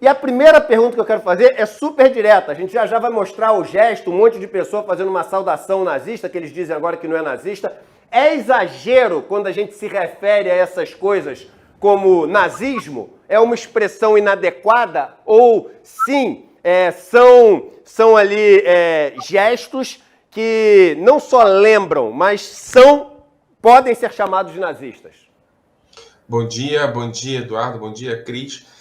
E a primeira pergunta que eu quero fazer é super direta. A gente já vai mostrar o gesto, um monte de pessoa fazendo uma saudação nazista, que eles dizem agora que não é nazista. É exagero quando a gente se refere a essas coisas como nazismo? É uma expressão inadequada? Ou, sim, são ali gestos que não só lembram, mas podem ser chamados de nazistas? Bom dia, Eduardo, bom dia, Cris.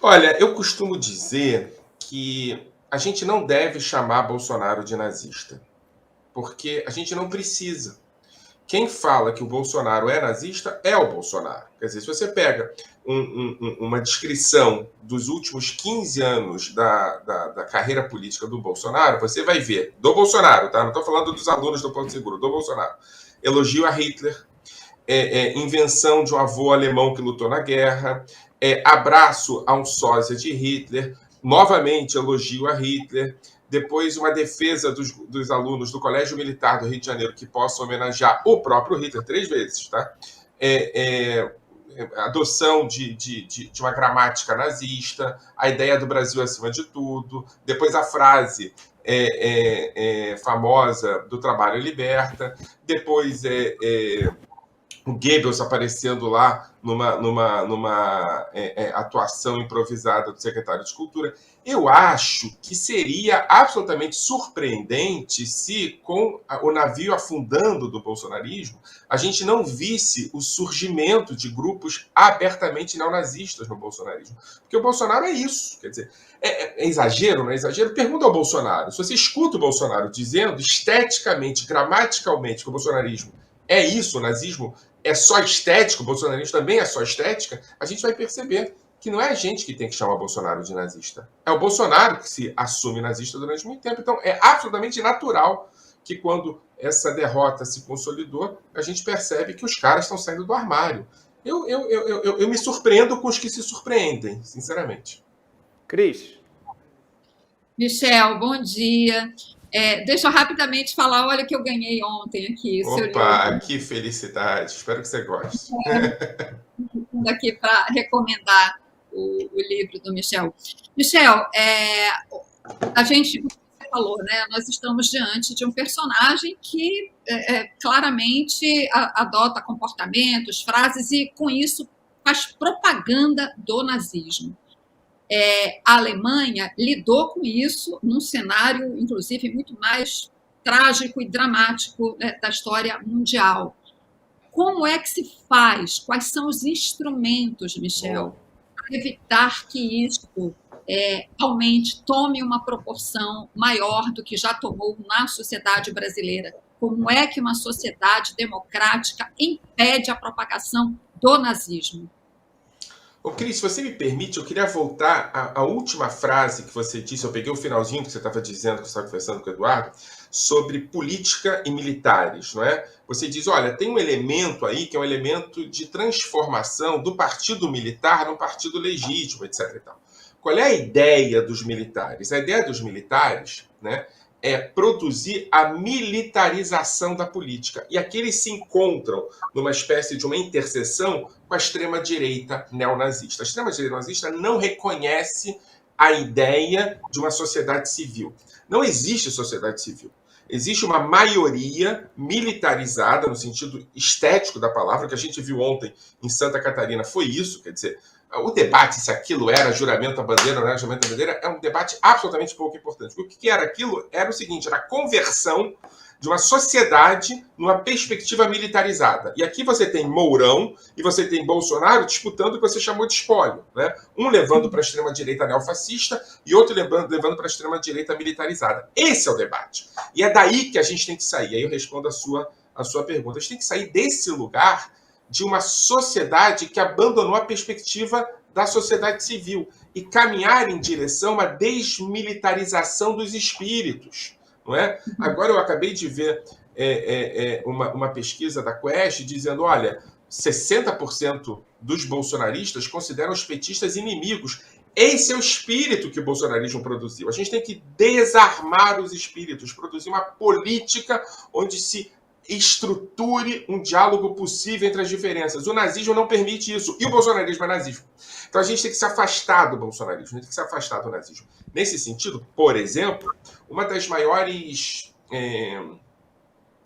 Olha, eu costumo dizer que a gente não deve chamar Bolsonaro de nazista, porque a gente não precisa. Quem fala que o Bolsonaro é nazista é o Bolsonaro. Quer dizer, se você pega uma descrição dos últimos 15 anos da carreira política do Bolsonaro, você vai ver, do Bolsonaro, tá? Não estou falando dos alunos do Porto Seguro, do Bolsonaro. Elogio a Hitler, invenção de um avô alemão que lutou na guerra, abraço a um sósia de Hitler, novamente elogio a Hitler, depois uma defesa dos alunos do Colégio Militar do Rio de Janeiro que possam homenagear o próprio Hitler 3 vezes, tá? Adoção de uma gramática nazista, a ideia do Brasil acima de tudo, depois a frase famosa do trabalho liberta, depois o Goebbels aparecendo lá numa atuação improvisada do secretário de Cultura. Eu acho que seria absolutamente surpreendente se, com o navio afundando do bolsonarismo, a gente não visse o surgimento de grupos abertamente neonazistas no bolsonarismo. Porque o Bolsonaro é isso. Quer dizer, é exagero, não é exagero? Pergunta ao Bolsonaro. Se você escuta o Bolsonaro dizendo esteticamente, gramaticalmente, que o bolsonarismo é isso, o nazismo é só estético, o bolsonarismo também é só estética, a gente vai perceber que não é a gente que tem que chamar o Bolsonaro de nazista. É o Bolsonaro que se assume nazista durante muito tempo. Então, é absolutamente natural que quando essa derrota se consolidou, a gente percebe que os caras estão saindo do armário. Eu me surpreendo com os que se surpreendem, sinceramente. Cris. Michel, bom dia. Deixa eu rapidamente falar, olha que eu ganhei ontem aqui. Opa, que felicidade. Espero que você goste. Aqui para recomendar o livro do Michel. Michel, a gente falou, né? Nós estamos diante de um personagem que claramente adota comportamentos, frases e, com isso, faz propaganda do nazismo. A Alemanha lidou com isso num cenário, inclusive, muito mais trágico e dramático, né, da história mundial. Como é que se faz? Quais são os instrumentos, Michel, para evitar que isso aumente, tome uma proporção maior do que já tomou na sociedade brasileira? Como é que uma sociedade democrática impede a propagação do nazismo? Ô, Cris, se você me permite, eu queria voltar à última frase que você disse. Eu peguei o finalzinho que você estava dizendo, que você estava conversando com o Eduardo, sobre política e militares, não é? Você diz, olha, tem um elemento aí que é um elemento de transformação do partido militar num partido legítimo, etc. e tal. Qual é a ideia dos militares? A ideia dos militares, né, é produzir a militarização da política. E aqui eles se encontram numa espécie de uma interseção com a extrema-direita neonazista. A extrema-direita neonazista não reconhece a ideia de uma sociedade civil. Não existe sociedade civil. Existe uma maioria militarizada, no sentido estético da palavra, que a gente viu ontem em Santa Catarina foi isso, quer dizer, o debate se aquilo era juramento à bandeira ou não era juramento à bandeira é um debate absolutamente pouco importante. Porque o que era aquilo? Era o seguinte, era a conversão de uma sociedade numa perspectiva militarizada. E aqui você tem Mourão e você tem Bolsonaro disputando o que você chamou de espólio, né? Um levando para a extrema-direita neofascista e outro levando para a extrema-direita militarizada. Esse é o debate. E é daí que a gente tem que sair. Aí eu respondo a sua pergunta. A gente tem que sair desse lugar de uma sociedade que abandonou a perspectiva da sociedade civil e caminhar em direção à desmilitarização dos espíritos. Não é? Agora eu acabei de ver uma pesquisa da Quest dizendo, olha, 60% dos bolsonaristas consideram os petistas inimigos. Esse é o espírito que o bolsonarismo produziu. A gente tem que desarmar os espíritos, produzir uma política onde se estruture um diálogo possível entre as diferenças. O nazismo não permite isso, e o bolsonarismo é nazismo. Então a gente tem que se afastar do bolsonarismo, a gente tem que se afastar do nazismo. Nesse sentido, por exemplo, uma das maiores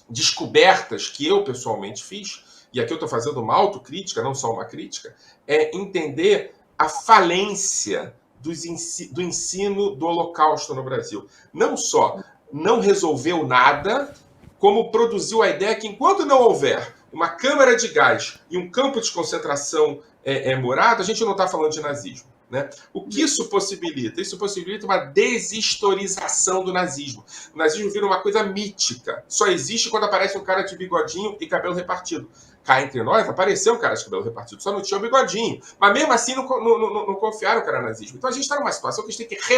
descobertas que eu pessoalmente fiz, e aqui eu estou fazendo uma autocrítica, não só uma crítica, é entender a falência do ensino do Holocausto no Brasil. Não só não resolveu nada, como produziu a ideia que enquanto não houver uma câmara de gás e um campo de concentração morado, a gente não está falando de nazismo. Né? O que isso possibilita? Isso possibilita uma deshistorização do nazismo. O nazismo vira uma coisa mítica. Só existe quando aparece um cara de bigodinho e cabelo repartido. Cá entre nós, apareceu um cara de cabelo repartido, só não tinha o bigodinho. Mas mesmo assim não confiaram que era nazismo. Então a gente está numa situação que a gente tem que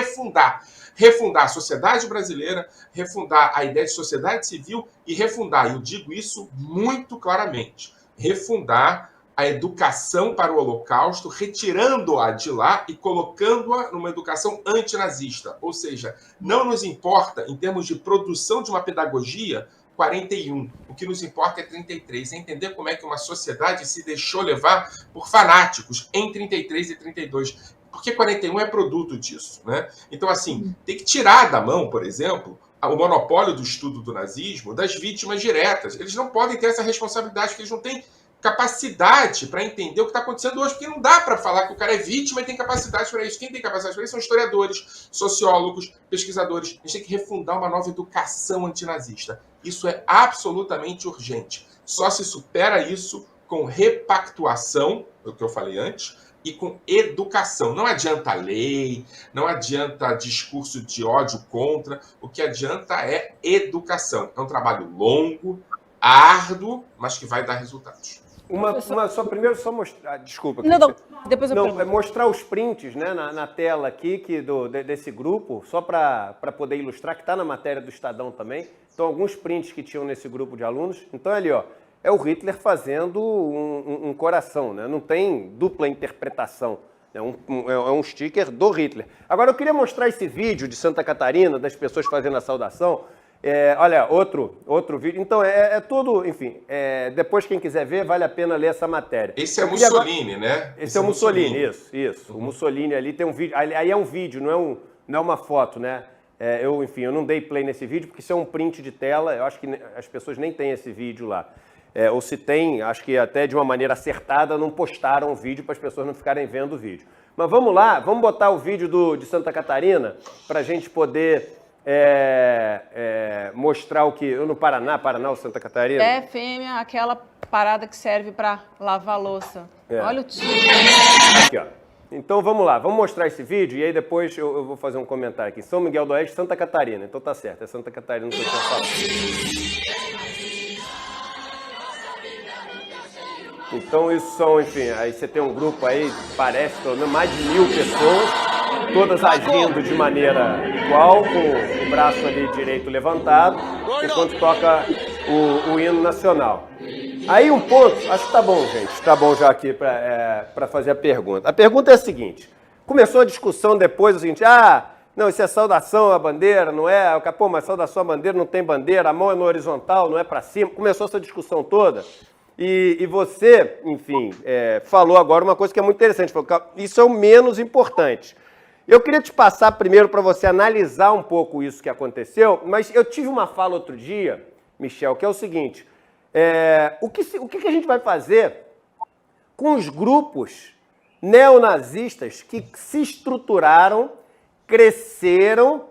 refundar a sociedade brasileira, refundar a ideia de sociedade civil e refundar, eu digo isso muito claramente, refundar a educação para o Holocausto, retirando-a de lá e colocando-a numa educação antinazista. Ou seja, não nos importa, em termos de produção de uma pedagogia, 41. O que nos importa é 33. É entender como é que uma sociedade se deixou levar por fanáticos em 33 e 32. Porque 41 é produto disso. Né? Então, assim, tem que tirar da mão, por exemplo, o monopólio do estudo do nazismo das vítimas diretas. Eles não podem ter essa responsabilidade, porque eles não têm capacidade para entender o que está acontecendo hoje, porque não dá para falar que o cara é vítima e tem capacidade para isso. Quem tem capacidade para isso são historiadores, sociólogos, pesquisadores. A gente tem que refundar uma nova educação antinazista. Isso é absolutamente urgente. Só se supera isso com repactuação, o que eu falei antes, e com educação. Não adianta lei, não adianta discurso de ódio contra, o que adianta é educação. É um trabalho longo, árduo, mas que vai dar resultados. Primeiro só mostrar, desculpa. Não, depois eu pergunto. Mostrar os prints, né, na tela aqui desse grupo, só para poder ilustrar, que está na matéria do Estadão também. Então, alguns prints que tinham nesse grupo de alunos. Então, ali, ó, é o Hitler fazendo um coração, né? Não tem dupla interpretação. É um sticker do Hitler. Agora, eu queria mostrar esse vídeo de Santa Catarina, das pessoas fazendo a saudação. Olha, outro vídeo. Então, tudo, enfim, depois quem quiser ver, vale a pena ler essa matéria. Esse é Mussolini, né? Esse é o Mussolini, isso. Uhum. O Mussolini ali tem um vídeo, aí é um vídeo, não é uma foto, né? Eu não dei play nesse vídeo, porque isso é um print de tela, eu acho que as pessoas nem têm esse vídeo lá. Ou se tem, acho que até de uma maneira acertada, não postaram o vídeo para as pessoas não ficarem vendo o vídeo. Mas vamos lá, vamos botar o vídeo de Santa Catarina, para a gente poder... mostrar o que... No Paraná ou Santa Catarina? Fêmea, aquela parada que serve para lavar louça. Olha o tiro. Aqui, ó. Então vamos lá, vamos mostrar esse vídeo e aí depois eu vou fazer um comentário aqui. São Miguel do Oeste, Santa Catarina. Então tá certo, é Santa Catarina que eu tinha falado. Então isso são, enfim, aí você tem um grupo aí, parece pelo menos mais de 1000 pessoas, todas agindo de maneira igual, com o braço ali direito levantado, enquanto toca o hino nacional. Aí um ponto, acho que tá bom, gente, tá bom já aqui para fazer a pergunta. A pergunta é a seguinte, começou a discussão depois, o seguinte, não, isso é saudação à bandeira, não é? Pô, mas saudação à bandeira não tem bandeira, a mão é no horizontal, não é para cima. Começou essa discussão toda. E você, enfim, falou agora uma coisa que é muito interessante, falou que isso é o menos importante. Eu queria te passar primeiro para você analisar um pouco isso que aconteceu, mas eu tive uma fala outro dia, Michel, que é o seguinte, o que a gente vai fazer com os grupos neonazistas que se estruturaram, cresceram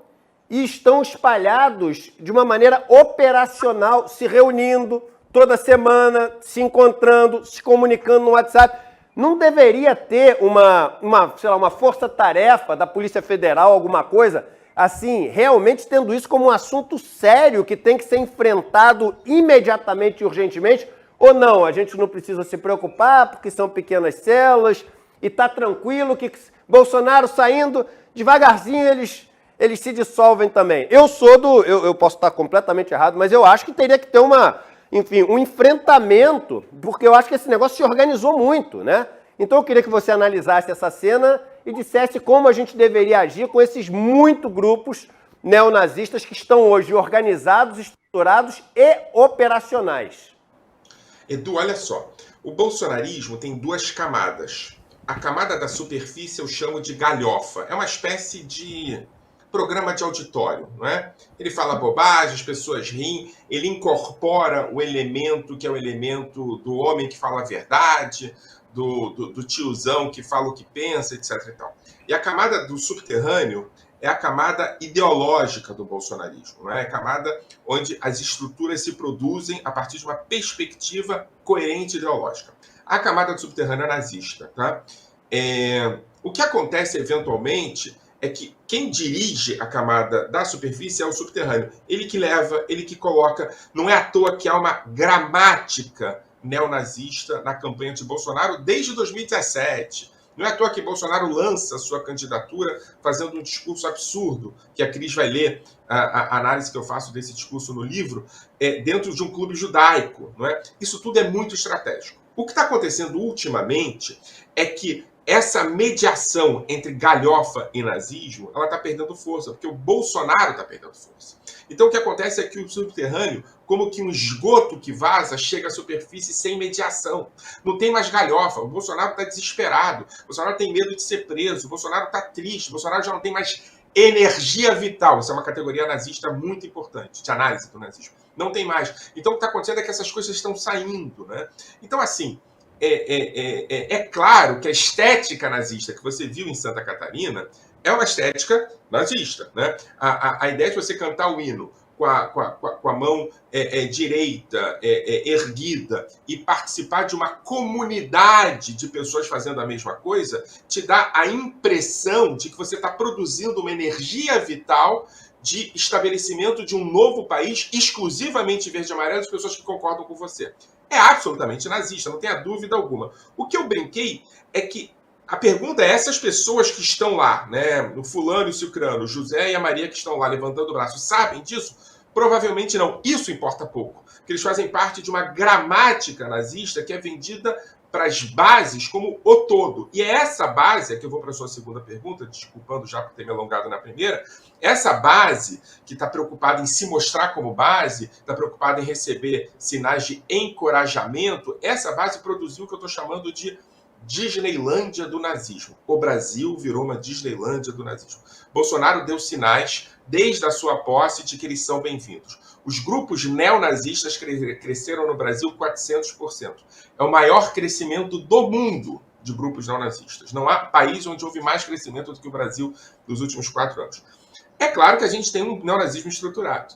e estão espalhados de uma maneira operacional, se reunindo toda semana, se encontrando, se comunicando no WhatsApp. Não deveria ter uma força-tarefa da Polícia Federal, alguma coisa, assim, realmente tendo isso como um assunto sério que tem que ser enfrentado imediatamente e urgentemente? Ou não, a gente não precisa se preocupar porque são pequenas células e tá tranquilo que Bolsonaro saindo, devagarzinho eles se dissolvem também. Eu posso estar completamente errado, mas eu acho que teria que ter um enfrentamento, porque eu acho que esse negócio se organizou muito, né? Então eu queria que você analisasse essa cena e dissesse como a gente deveria agir com esses muitos grupos neonazistas que estão hoje organizados, estruturados e operacionais. Edu, olha só. O bolsonarismo tem duas camadas. A camada da superfície eu chamo de galhofa. É uma espécie de programa de auditório, não é? Ele fala bobagem, as pessoas riem, ele incorpora o elemento que é o elemento do homem que fala a verdade, do tiozão que fala o que pensa, etc. E tal. E a camada do subterrâneo é a camada ideológica do bolsonarismo, não é? A camada onde as estruturas se produzem a partir de uma perspectiva coerente ideológica. A camada do subterrâneo é nazista, tá? O que acontece eventualmente é que quem dirige a camada da superfície é o subterrâneo. Ele que leva, ele que coloca. Não é à toa que há uma gramática neonazista na campanha de Bolsonaro desde 2017. Não é à toa que Bolsonaro lança sua candidatura fazendo um discurso absurdo, que a Cris vai ler a análise que eu faço desse discurso no livro, dentro de um clube judaico. Não é? Isso tudo é muito estratégico. O que está acontecendo ultimamente é que essa mediação entre galhofa e nazismo, ela está perdendo força, porque o Bolsonaro está perdendo força. Então o que acontece é que o subterrâneo, como que um esgoto que vaza, chega à superfície sem mediação. Não tem mais galhofa, o Bolsonaro está desesperado, o Bolsonaro tem medo de ser preso, o Bolsonaro está triste, o Bolsonaro já não tem mais energia vital. Isso é uma categoria nazista muito importante, de análise do nazismo. Não tem mais. Então o que está acontecendo é que essas coisas estão saindo, né? Então assim, é claro que a estética nazista que você viu em Santa Catarina é uma estética nazista, né? A ideia de você cantar o hino com a mão direita erguida e participar de uma comunidade de pessoas fazendo a mesma coisa te dá a impressão de que você está produzindo uma energia vital de estabelecimento de um novo país exclusivamente verde e amarelo de pessoas que concordam com você. É absolutamente nazista, não tenha dúvida alguma. O que eu brinquei é que a pergunta é, essas pessoas que estão lá, né, o fulano e o cicrano, o José e a Maria que estão lá levantando o braço, sabem disso? Provavelmente não. Isso importa pouco, porque eles fazem parte de uma gramática nazista que é vendida para as bases como o todo. E é essa base, aqui eu vou para a sua segunda pergunta, desculpando já por ter me alongado na primeira, essa base que está preocupada em se mostrar como base, está preocupada em receber sinais de encorajamento, essa base produziu o que eu estou chamando de Disneylândia do nazismo. O Brasil virou uma Disneylândia do nazismo. Bolsonaro deu sinais, desde a sua posse, de que eles são bem-vindos. Os grupos neonazistas cresceram no Brasil 400%. É o maior crescimento do mundo de grupos neonazistas. Não há país onde houve mais crescimento do que o Brasil nos últimos 4 anos. É claro que a gente tem um neonazismo estruturado.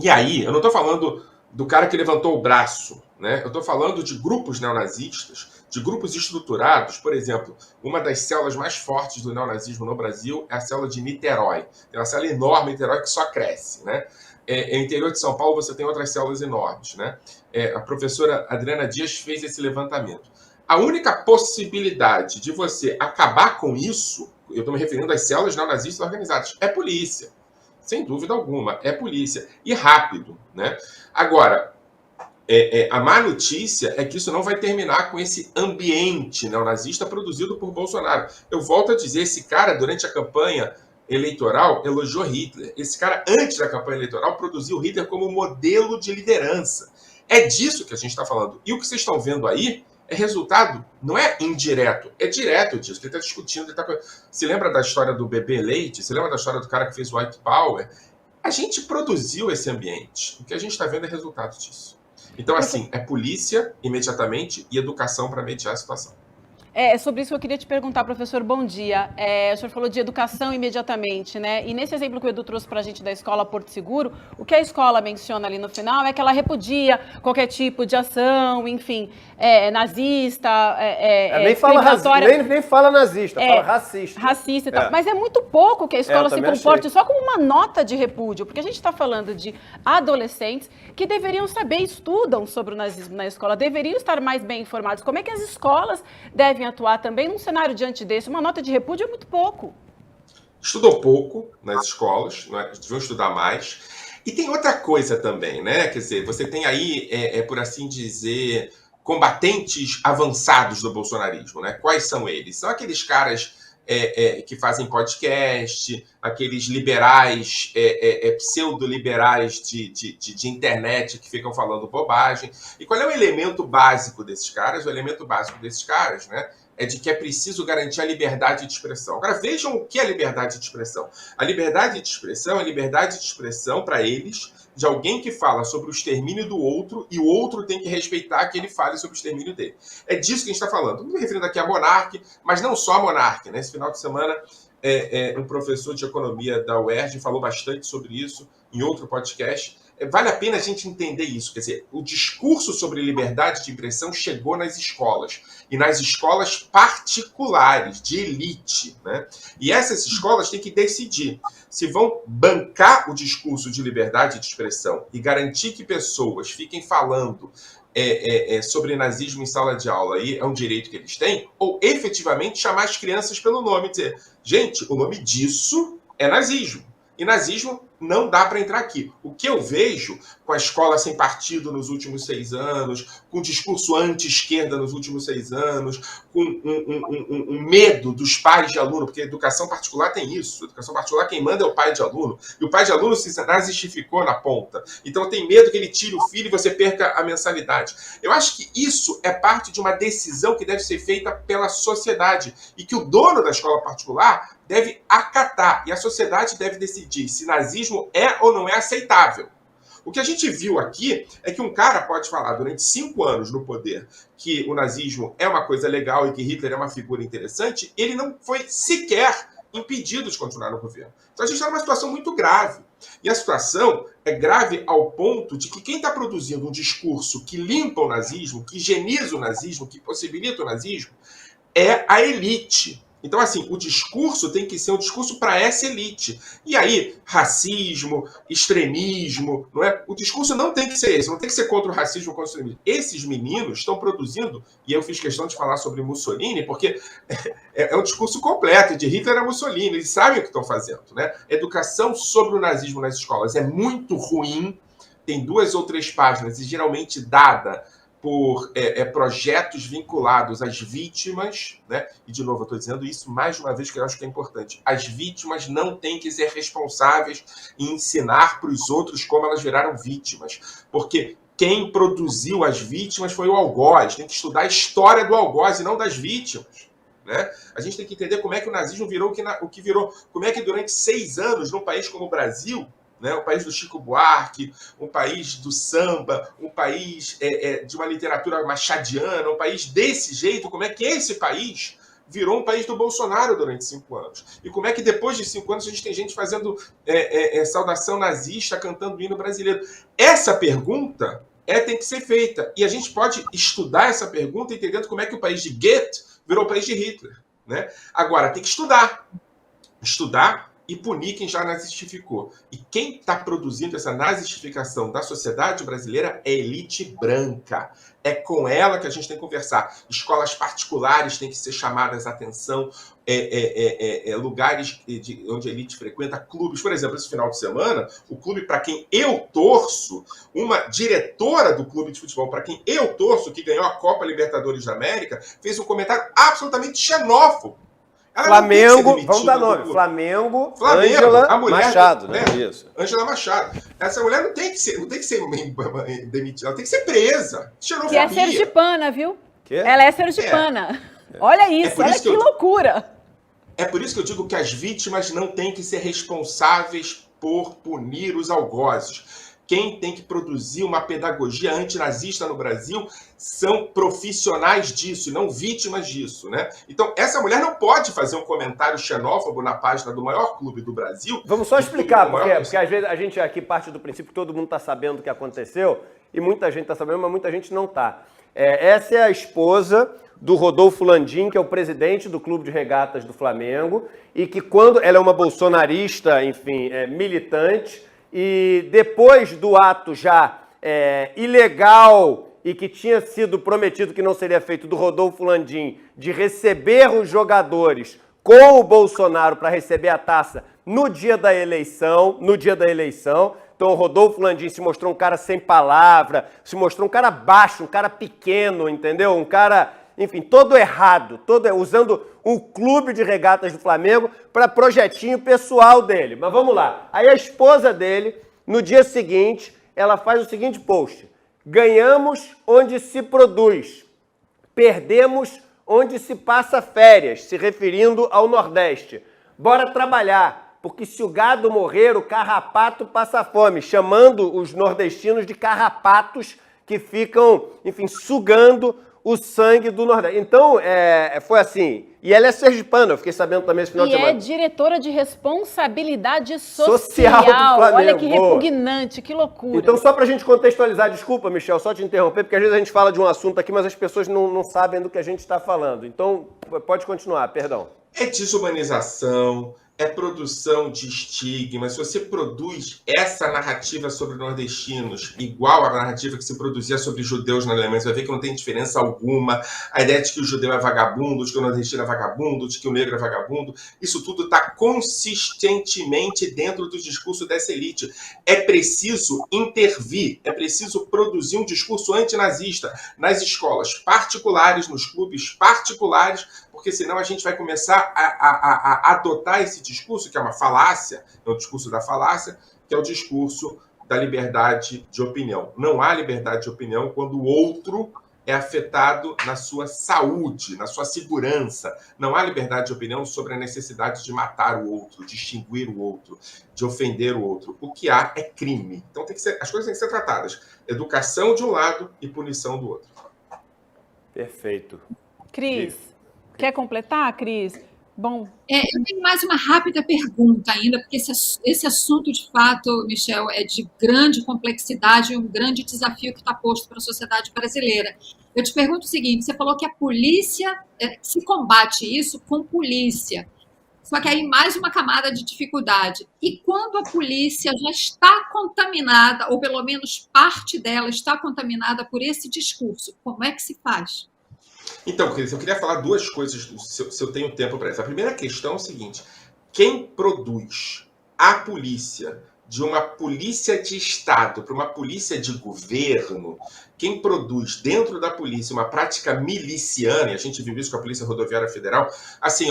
E aí, eu não estou falando do cara que levantou o braço, né? Eu estou falando de grupos neonazistas, de grupos estruturados. Por exemplo, uma das células mais fortes do neonazismo no Brasil é a célula de Niterói. Tem uma célula enorme em Niterói que só cresce, né? No interior de São Paulo você tem outras células enormes, né? A professora Adriana Dias fez esse levantamento. A única possibilidade de você acabar com isso, eu estou me referindo às células neonazistas organizadas, é polícia. Sem dúvida alguma, é polícia. E rápido, né? Agora, a má notícia é que isso não vai terminar com esse ambiente neonazista produzido por Bolsonaro. Eu volto a dizer, esse cara, durante a campanha eleitoral, elogiou Hitler. Esse cara, antes da campanha eleitoral, produziu Hitler como modelo de liderança. É disso que a gente está falando. E o que vocês estão vendo aí é resultado, não é indireto, é direto disso. Ele está discutindo. Se lembra da história do bebê leite? Se lembra da história do cara que fez o White Power? A gente produziu esse ambiente. O que a gente está vendo é resultado disso. Então, assim, é polícia imediatamente e educação para mediar a situação. É sobre isso que eu queria te perguntar, professor. Bom dia. O senhor falou de educação imediatamente, né? E nesse exemplo que o Edu trouxe para a gente da escola Porto Seguro, o que a escola menciona ali no final é que ela repudia qualquer tipo de ação, enfim, nazista, nem fala nazista, fala racista. Racista e tal. Mas é muito pouco que a escola se comporte só como uma nota de repúdio, porque a gente está falando de adolescentes que deveriam saber, estudam sobre o nazismo na escola, deveriam estar mais bem informados. Como é que as escolas devem atuar também num cenário diante desse? Uma nota de repúdio é muito pouco. Estudou pouco nas escolas, deviam estudar mais. E tem outra coisa também, né? Quer dizer, você tem aí, por assim dizer, combatentes avançados do bolsonarismo, né? Quais são eles? São aqueles caras que fazem podcast, aqueles liberais, pseudo-liberais de internet que ficam falando bobagem. E qual é o elemento básico desses caras? O elemento básico desses caras, né, é de que é preciso garantir a liberdade de expressão. Agora, vejam o que é liberdade de expressão. A liberdade de expressão é liberdade de expressão, para eles, de alguém que fala sobre o extermínio do outro e o outro tem que respeitar que ele fale sobre o extermínio dele. É disso que a gente está falando. Estou me referindo aqui a Monark, mas não só a Monark. Né? Esse final de semana, um professor de economia da UERJ falou bastante sobre isso em outro podcast. Vale a pena a gente entender isso. Quer dizer, o discurso sobre liberdade de expressão chegou nas escolas. E nas escolas particulares, de elite. Né? E essas escolas têm que decidir se vão bancar o discurso de liberdade de expressão e garantir que pessoas fiquem falando sobre nazismo em sala de aula, aí é um direito que eles têm, ou efetivamente chamar as crianças pelo nome e dizer, gente, o nome disso é nazismo. E nazismo não dá para entrar aqui. O que eu vejo com a escola sem partido nos últimos 6 anos, com o discurso anti-esquerda nos últimos 6 anos, com um medo dos pais de aluno, porque educação particular tem isso. Educação particular, quem manda é o pai de aluno. E o pai de aluno se nazistificou na ponta. Então tem medo que ele tire o filho e você perca a mensalidade. Eu acho que isso é parte de uma decisão que deve ser feita pela sociedade e que o dono da escola particular deve acatar. E a sociedade deve decidir se nazismo é ou não é aceitável. O que a gente viu aqui é que um cara pode falar durante 5 anos no poder que o nazismo é uma coisa legal e que Hitler é uma figura interessante, ele não foi sequer impedido de continuar no governo. Então a gente está numa situação muito grave. E a situação é grave ao ponto de que quem está produzindo um discurso que limpa o nazismo, que higieniza o nazismo, que possibilita o nazismo, é a elite. Então, assim, o discurso tem que ser um discurso para essa elite. E aí, racismo, extremismo, não é? O discurso não tem que ser esse, não tem que ser contra o racismo, contra o extremismo. Esses meninos estão produzindo, e eu fiz questão de falar sobre Mussolini, porque é um discurso completo, de Hitler a Mussolini, eles sabem o que estão fazendo, né? Educação sobre o nazismo nas escolas é muito ruim, tem 2 ou 3 páginas, e geralmente dada por projetos vinculados às vítimas, né? E, de novo, eu estou dizendo isso mais uma vez que eu acho que é importante. As vítimas não têm que ser responsáveis em ensinar para os outros como elas viraram vítimas. Porque quem produziu as vítimas foi o algoz. Tem que estudar a história do algoz e não das vítimas. Né? A gente tem que entender como é que o nazismo virou o que virou. Como é que durante 6 anos, num país como o Brasil, né, um país do Chico Buarque, um país do samba, um país de uma literatura machadiana, um país desse jeito, como é que esse país virou um país do Bolsonaro durante 5 anos? E como é que depois de 5 anos a gente tem gente fazendo saudação nazista, cantando o hino brasileiro? Essa pergunta tem que ser feita. E a gente pode estudar essa pergunta entendendo como é que o país de Goethe virou o país de Hitler. Né? Agora, tem que estudar. Estudar e punir quem já nazistificou. E quem está produzindo essa nazistificação da sociedade brasileira é a elite branca. É com ela que a gente tem que conversar. Escolas particulares têm que ser chamadas a atenção, lugares onde a elite frequenta, clubes. Por exemplo, esse final de semana, o clube para quem eu torço, uma diretora do clube de futebol para quem eu torço, que ganhou a Copa Libertadores da América, fez um comentário absolutamente xenófobo. Flamengo, vamos dar nome, Flamengo, Ângela Machado, né? Isso. Ângela Machado. Essa mulher não tem que ser demitida, ela tem que ser presa. Que é sergipana, viu? Que? Ela é sergipana. Olha isso, olha que loucura. É por isso que eu digo que as vítimas não têm que ser responsáveis por punir os algozes. Quem tem que produzir uma pedagogia antinazista no Brasil são profissionais disso e não vítimas disso, né? Então, essa mulher não pode fazer um comentário xenófobo na página do maior clube do Brasil. Vamos só explicar, porque às vezes a gente aqui parte do princípio que todo mundo está sabendo o que aconteceu e muita gente está sabendo, mas muita gente não está. Essa é a esposa do Rodolfo Landim, que é o presidente do Clube de Regatas do Flamengo, e que quando ela é uma bolsonarista, enfim, militante, e depois do ato já ilegal e que tinha sido prometido que não seria feito do Rodolfo Landim, de receber os jogadores com o Bolsonaro para receber a taça no dia da eleição, então o Rodolfo Landim se mostrou um cara sem palavra, se mostrou um cara baixo, um cara pequeno, entendeu? Um cara enfim, todo errado, usando o clube de regatas do Flamengo para projetinho pessoal dele. Mas vamos lá. Aí a esposa dele, no dia seguinte, ela faz o seguinte post: ganhamos onde se produz, perdemos onde se passa férias, se referindo ao Nordeste. Bora trabalhar, porque se o gado morrer, o carrapato passa fome, chamando os nordestinos de carrapatos que ficam, enfim, sugando o sangue do Nordeste. Então, foi assim. E ela é sergipana, eu fiquei sabendo também esse final de semana. E é diretora de responsabilidade social do Flamengo. Olha que repugnante, que loucura. Então, só pra gente contextualizar, desculpa, Michel, só te interromper, porque às vezes a gente fala de um assunto aqui, mas as pessoas não sabem do que a gente está falando. Então, pode continuar, perdão. É desumanização, é produção de estigma. Se você produz essa narrativa sobre nordestinos igual à narrativa que se produzia sobre judeus na Alemanha, você vai ver que não tem diferença alguma. A ideia de que o judeu é vagabundo, de que o nordestino é vagabundo, de que o negro é vagabundo, isso tudo está consistentemente dentro do discurso dessa elite. É preciso intervir, é preciso produzir um discurso antinazista nas escolas particulares, nos clubes particulares, porque senão a gente vai começar a adotar esse discurso, que é uma falácia, é o discurso da falácia, que é o discurso da liberdade de opinião. Não há liberdade de opinião quando o outro é afetado na sua saúde, na sua segurança. Não há liberdade de opinião sobre a necessidade de matar o outro, de extinguir o outro, de ofender o outro. O que há é crime. Então as coisas têm que ser tratadas. Educação de um lado e punição do outro. Perfeito. Cris, quer completar, Cris? Bom. Eu tenho mais uma rápida pergunta ainda, porque esse assunto, de fato, Michel, é de grande complexidade e um grande desafio que está posto para a sociedade brasileira. Eu te pergunto o seguinte: você falou que a polícia, se combate isso com polícia, só que aí mais uma camada de dificuldade. E quando a polícia já está contaminada, ou pelo menos parte dela está contaminada por esse discurso, como é que se faz? Então, Cris, eu queria falar duas coisas, se eu tenho tempo para isso. A primeira questão é o seguinte: quem produz a polícia, de uma polícia de Estado para uma polícia de governo, quem produz dentro da polícia uma prática miliciana, e a gente viu isso com a Polícia Rodoviária Federal, assim,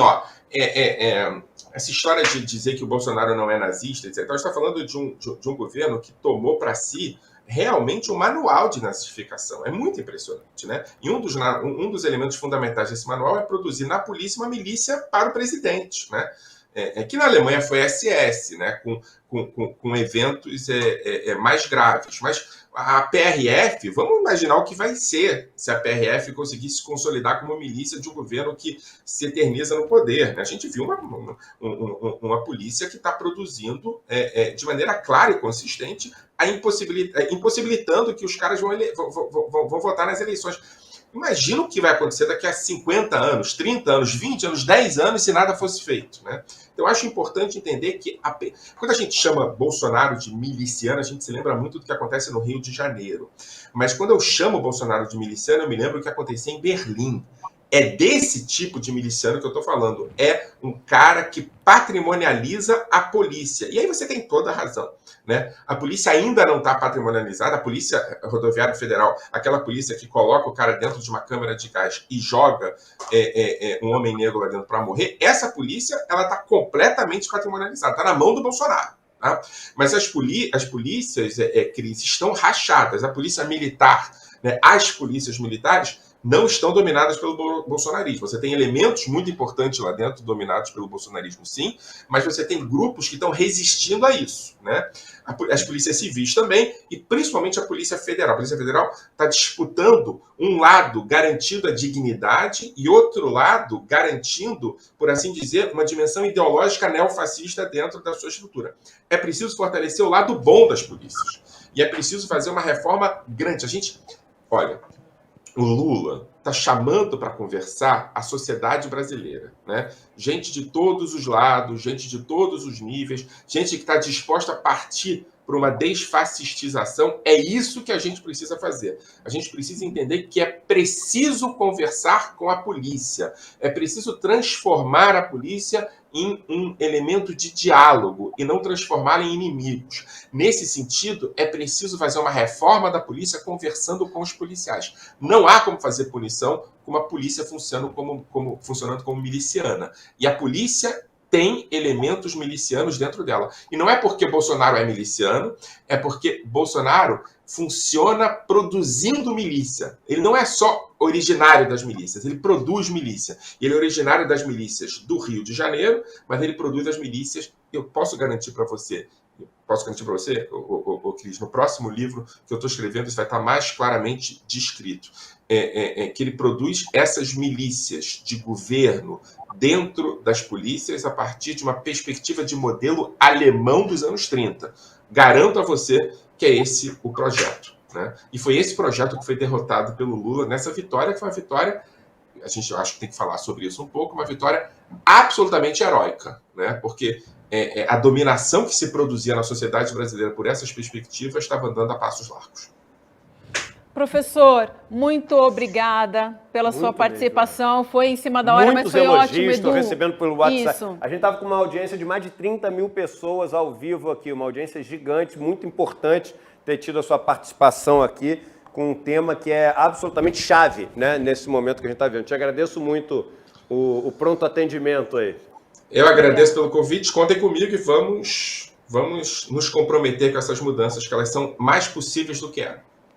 essa história de dizer que o Bolsonaro não é nazista, etc. Então, a gente está falando de um governo que tomou para si realmente um manual de nazificação. É muito impressionante, né? E um dos elementos fundamentais desse manual é produzir na polícia uma milícia para o presidente, né? Que na Alemanha foi SS, né? Com eventos mais graves. Mas a PRF, vamos imaginar o que vai ser se a PRF conseguir se consolidar como milícia de um governo que se eterniza no poder, né? A gente viu uma polícia que está produzindo de maneira clara e consistente, impossibilitando que os caras vão votar nas eleições. Imagina o que vai acontecer daqui a 50 anos, 30 anos, 20 anos, 10 anos, se nada fosse feito, né? Então, eu acho importante entender que quando a gente chama Bolsonaro de miliciano, a gente se lembra muito do que acontece no Rio de Janeiro. Mas quando eu chamo Bolsonaro de miliciano, eu me lembro do que acontecia em Berlim. É desse tipo de miliciano que eu estou falando. É um cara que patrimonializa a polícia. E aí você tem toda a razão, né? A polícia ainda não está patrimonializada. A Polícia Rodoviária Federal, aquela polícia que coloca o cara dentro de uma câmara de gás e joga um homem negro lá dentro para morrer, essa polícia ela está completamente patrimonializada. Está na mão do Bolsonaro. Tá? Mas as polícias, Cris, estão rachadas. A polícia militar, né, as polícias militares não estão dominadas pelo bolsonarismo. Você tem elementos muito importantes lá dentro dominados pelo bolsonarismo, sim, mas você tem grupos que estão resistindo a isso, né? As polícias civis também, e principalmente a Polícia Federal. A Polícia Federal está disputando um lado garantindo a dignidade e outro lado garantindo, por assim dizer, uma dimensão ideológica neofascista dentro da sua estrutura. É preciso fortalecer o lado bom das polícias. E é preciso fazer uma reforma grande. Olha, o Lula está chamando para conversar a sociedade brasileira, né? Gente de todos os lados, gente de todos os níveis, gente que está disposta a partir para uma desfascistização. É isso que a gente precisa fazer. A gente precisa entender que é preciso conversar com a polícia, é preciso transformar a polícia em um elemento de diálogo e não transformá-la em inimigos. Nesse sentido, é preciso fazer uma reforma da polícia conversando com os policiais. Não há como fazer punição uma polícia funcionando como miliciana. E a polícia tem elementos milicianos dentro dela. E não é porque Bolsonaro é miliciano, é porque Bolsonaro funciona produzindo milícia. Ele não é só originário das milícias, ele produz milícia. Ele é originário das milícias do Rio de Janeiro, mas ele produz as milícias, eu posso garantir para você, Cris, no próximo livro que eu estou escrevendo, isso vai estar mais claramente descrito, que ele produz essas milícias de governo dentro das polícias a partir de uma perspectiva de modelo alemão dos anos 30. Garanto a você que é esse o projeto, né? E foi esse projeto que foi derrotado pelo Lula nessa vitória, que foi uma vitória, a gente acho que tem que falar sobre isso um pouco, uma vitória absolutamente heróica, né? Porque a dominação que se produzia na sociedade brasileira por essas perspectivas estava andando a passos largos. Professor, muito obrigada pela sua participação. Mesmo. Foi em cima da hora, mas foi ótimo, Edu. Estou recebendo pelo WhatsApp. Isso. A gente estava com uma audiência de mais de 30 mil pessoas ao vivo aqui, uma audiência gigante, muito importante ter tido a sua participação aqui com um tema que é absolutamente chave, né, nesse momento que a gente está vendo. Te agradeço muito o pronto atendimento aí. Eu agradeço pelo convite, contem comigo e vamos nos comprometer com essas mudanças, que elas são mais possíveis do que eram.